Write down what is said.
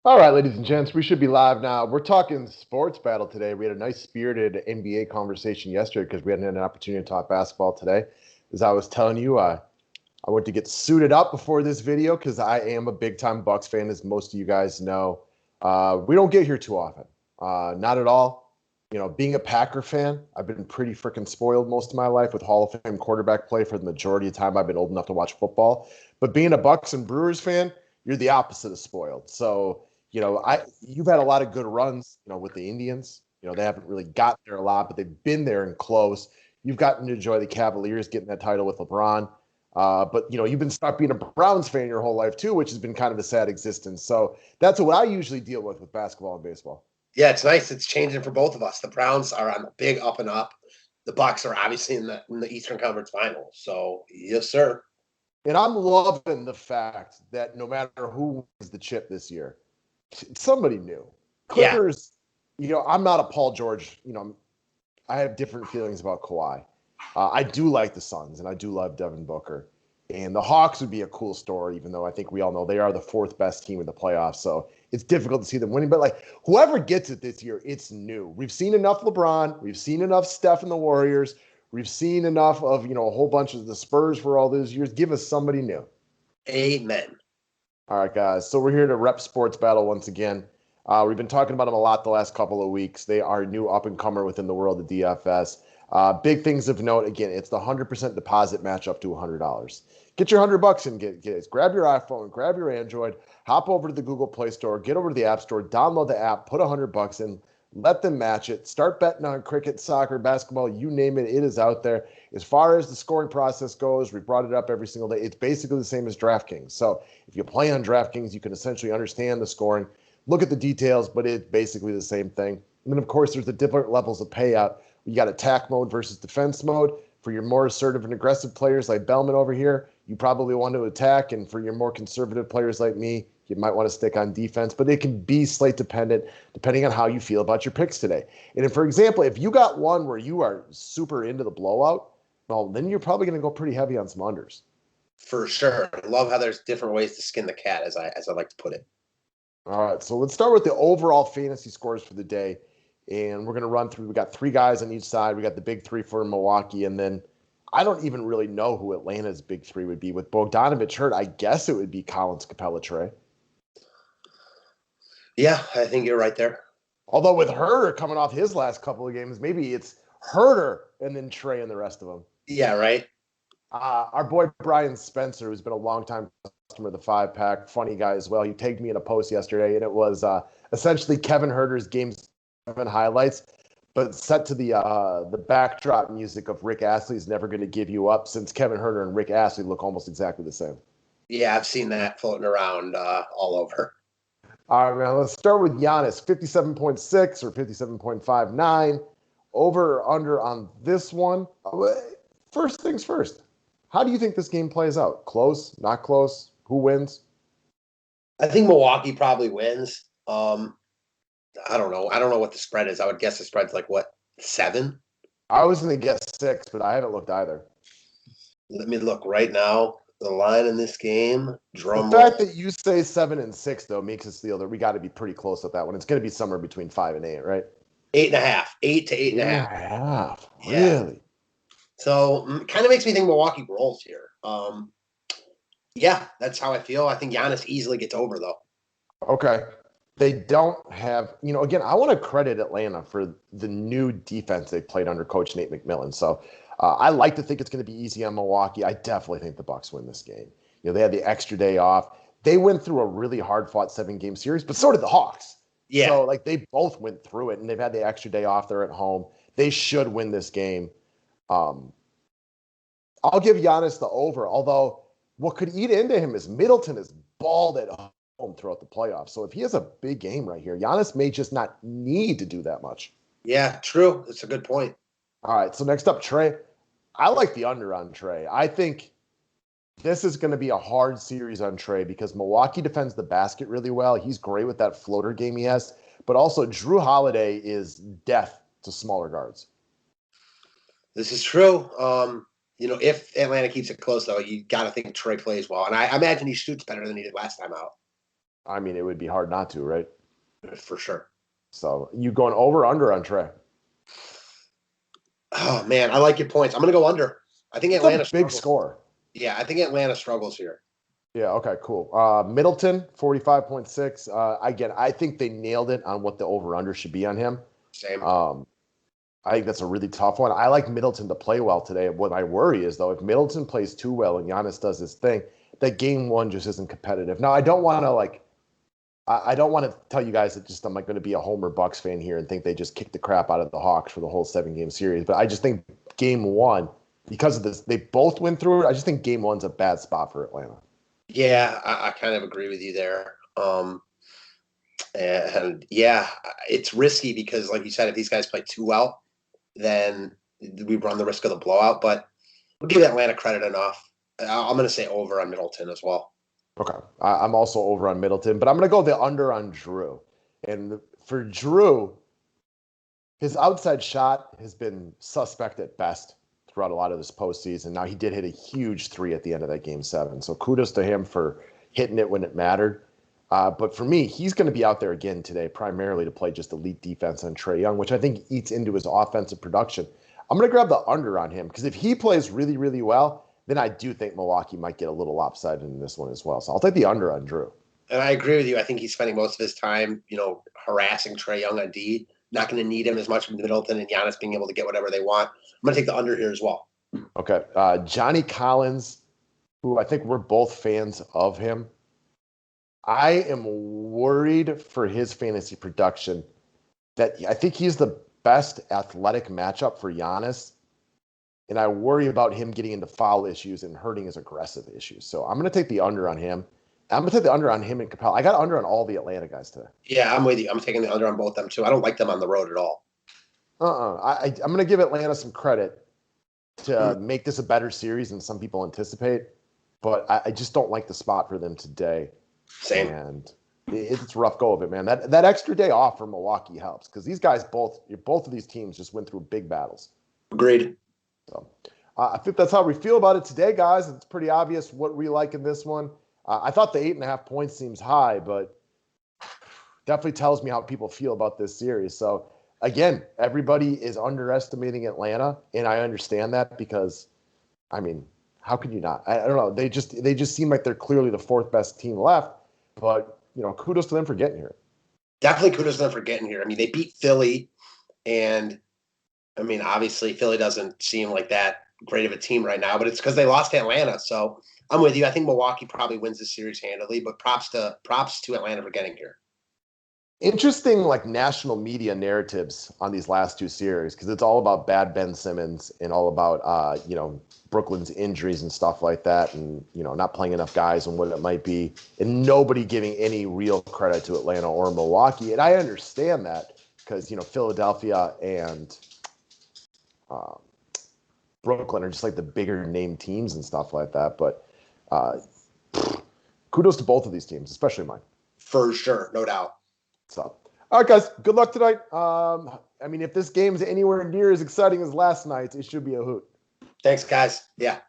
All right, ladies and gents, we should be live now. We're talking sports battle today. We had a nice spirited NBA conversation yesterday because we hadn't had an opportunity to talk basketball today. As I was telling you, I went to get suited up before this video because I am a big time Bucks fan, as most of you guys know. We don't get here too often, not at all. You know, being a Packer fan, I've been pretty freaking spoiled most of my life with Hall of Fame quarterback play for the majority of the time I've been old enough to watch football. But being a Bucks and Brewers fan, you're the opposite of spoiled. So you've had a lot of good runs, with the Indians. They haven't really got there a lot, but they've been there and close. You've gotten to enjoy the Cavaliers getting that title with LeBron. But you've been stuck being a Browns fan your whole life too, which has been kind of a sad existence. So that's what I usually deal with basketball and baseball. Yeah, it's nice. It's changing for both of us. The Browns are on the big up and up. The Bucks are obviously in the Eastern Conference Final. So yes, sir. And I'm loving the fact that no matter who wins the chip this year, it's somebody new. Yeah, Clippers, I'm not a Paul George. I have different feelings about Kawhi. I do like the Suns, and I do love Devin Booker. And the Hawks would be a cool story, even though I think we all know they are the fourth best team in the playoffs. So it's difficult to see them winning. But like whoever gets it this year, it's new. We've seen enough LeBron. We've seen enough Steph and the Warriors. We've seen enough of a whole bunch of the Spurs for all those years. Give us somebody new. amen. All right, guys. So we're here to rep Sports Battle once again. We've been talking about them a lot the last couple of weeks. They are a new up and comer within the world of DFS. Big things of note. Again, it's the 100% deposit match up to $100. Get your $100 and get it. Grab your iPhone, grab your Android, hop over to the Google Play Store, get over to the App Store, download the app, put $100 in, let them match it. Start betting on cricket, soccer, basketball, you name it. It is out there. As far as the scoring process goes, we brought it up every single day. It's basically the same as DraftKings. So if you play on DraftKings, you can essentially understand the scoring, look at the details, but it's basically the same thing. And then, of course, there's the different levels of payout. You got attack mode versus defense mode. For your more assertive and aggressive players like Bellman over here, you probably want to attack. And for your more conservative players like me, you might want to stick on defense. But it can be slate dependent depending on how you feel about your picks today. And if, for example, if you got one where you are super into the blowout, well, then you're probably going to go pretty heavy on some unders. For sure. I love how there's different ways to skin the cat, as I like to put it. All right, so let's start with the overall fantasy scores for the day. And we're going to run through. We got three guys on each side. We got the big three for Milwaukee. And then I don't even really know who Atlanta's big three would be. With Bogdanovich hurt, I guess it would be Collins, Capella, Trey. Yeah, I think you're right there. Although with Herder coming off his last couple of games, maybe it's Herder and then Trey and the rest of them. Yeah, right. Our boy Brian Spencer, who's been a longtime customer of the 5-pack, funny guy as well. He tagged me in a post yesterday, and it was essentially Kevin Herder's Game 7 highlights, but set to the backdrop music of Rick Astley's "Never Gonna Give You Up," since Kevin Herder and Rick Astley look almost exactly the same. Yeah, I've seen that floating around all over. All right, man. Let's start with Giannis, 57.6 or 57.59. Over or under on this one. First things first. How do you think this game plays out? Close? Not close? Who wins? I think Milwaukee probably wins. I don't know. I don't know what the spread is. I would guess the spread's like what, 7? I was going to guess 6, but I haven't looked either. Let me look right now. The line in this game, The drum fact roll. that you say 7 and 6, though, makes us feel that we got to be pretty close with that one. It's going to be somewhere between 5 and 8, right? 8.5. 8 to eight and Eight a and a half. half. Yeah. Really? So kind of makes me think Milwaukee rolls here. Yeah, that's how I feel. I think Giannis easily gets over though. Okay. They don't have, again, I want to credit Atlanta for the new defense they played under Coach Nate McMillan. So I like to think it's going to be easy on Milwaukee. I definitely think the Bucks win this game. They had the extra day off. They went through a really hard-fought 7-game series, but so did the Hawks. Yeah. So, like, they both went through it, and they've had the extra day off. They're at home. They should win this game. Um, I'll give Giannis the over, although what could eat into him is Middleton is balled at home throughout the playoffs. So if he has a big game right here, Giannis may just not need to do that much. Yeah, true. That's a good point. All right, so next up, Trey. I like the under on Trey. I think this is going to be a hard series on Trey because Milwaukee defends the basket really well. He's great with that floater game he has, but also Drew Holiday is death to smaller guards. This is true. If Atlanta keeps it close though, you got to think Trey plays well, and I imagine he shoots better than he did last time out. I mean, it would be hard not to, right? For sure. So you going over or under on Trey? Oh man, I like your points. I'm going to go under. I think It's a Atlanta big struggles. score. Yeah, I think Atlanta struggles here. Yeah, okay, cool. Middleton, 45.6. Again, I think they nailed it on what the over-under should be on him. Same. I think that's a really tough one. I like Middleton to play well today. What my worry is, though, if Middleton plays too well and Giannis does his thing, that game one just isn't competitive. Now, I don't want to I don't want to tell you guys that just I'm like going to be a Homer Bucks fan here and think they just kicked the crap out of the Hawks for the whole 7-game series. But I just think game one, because of this, they both went through it. I just think game one's a bad spot for Atlanta. Yeah, I kind of agree with you there. And yeah, it's risky because, like you said, if these guys play too well, then we run the risk of the blowout. But we'll give Atlanta credit enough. I'm going to say over on Middleton as well. Okay. I'm also over on Middleton, but I'm going to go the under on Drew. And for Drew, his outside shot has been suspect at best throughout a lot of this postseason. Now, he did hit a huge three at the end of that game 7. So kudos to him for hitting it when it mattered. But for me, he's going to be out there again today, primarily to play just elite defense on Trae Young, which I think eats into his offensive production. I'm going to grab the under on him because if he plays really, really well, then I do think Milwaukee might get a little lopsided in this one as well. So I'll take the under on Drew. And I agree with you. I think he's spending most of his time, harassing Trae Young on D. Not going to need him as much with Middleton and Giannis being able to get whatever they want. I'm going to take the under here as well. Okay. Johnny Collins, who I think we're both fans of him. I am worried for his fantasy production that I think he's the best athletic matchup for Giannis. And I worry about him getting into foul issues and hurting his aggressive issues. So I'm going to take the under on him. I'm going to take the under on him and Capella. I got under on all the Atlanta guys today. Yeah, I'm with you. I'm taking the under on both them too. I don't like them on the road at all. I'm going to give Atlanta some credit to make this a better series than some people anticipate. But I just don't like the spot for them today. Same. And it's a rough go of it, man. That extra day off for Milwaukee helps because these guys both of these teams just went through big battles. Agreed. So I think that's how we feel about it today, guys. It's pretty obvious what we like in this one. I thought the 8.5 points seems high, but definitely tells me how people feel about this series. So again, everybody is underestimating Atlanta, and I understand that because, I mean, how could you not? I don't know. They just seem like they're clearly the 4th best team left. But kudos to them for getting here. Definitely kudos to them for getting here. I mean, they beat Philly, and I mean, obviously Philly doesn't seem like that great of a team right now, but it's because they lost to Atlanta. So I'm with you. I think Milwaukee probably wins the series handily, but props to Atlanta for getting here. Interesting, national media narratives on these last 2 series because it's all about bad Ben Simmons and all about Brooklyn's injuries and stuff like that, and not playing enough guys and what it might be, and nobody giving any real credit to Atlanta or Milwaukee. And I understand that because Philadelphia and Brooklyn are just like the bigger name teams and stuff like that. But kudos to both of these teams, especially mine. For sure, no doubt. So, all right, guys, good luck tonight. I mean, if this game's anywhere near as exciting as last night's, it should be a hoot. Thanks, guys. Yeah.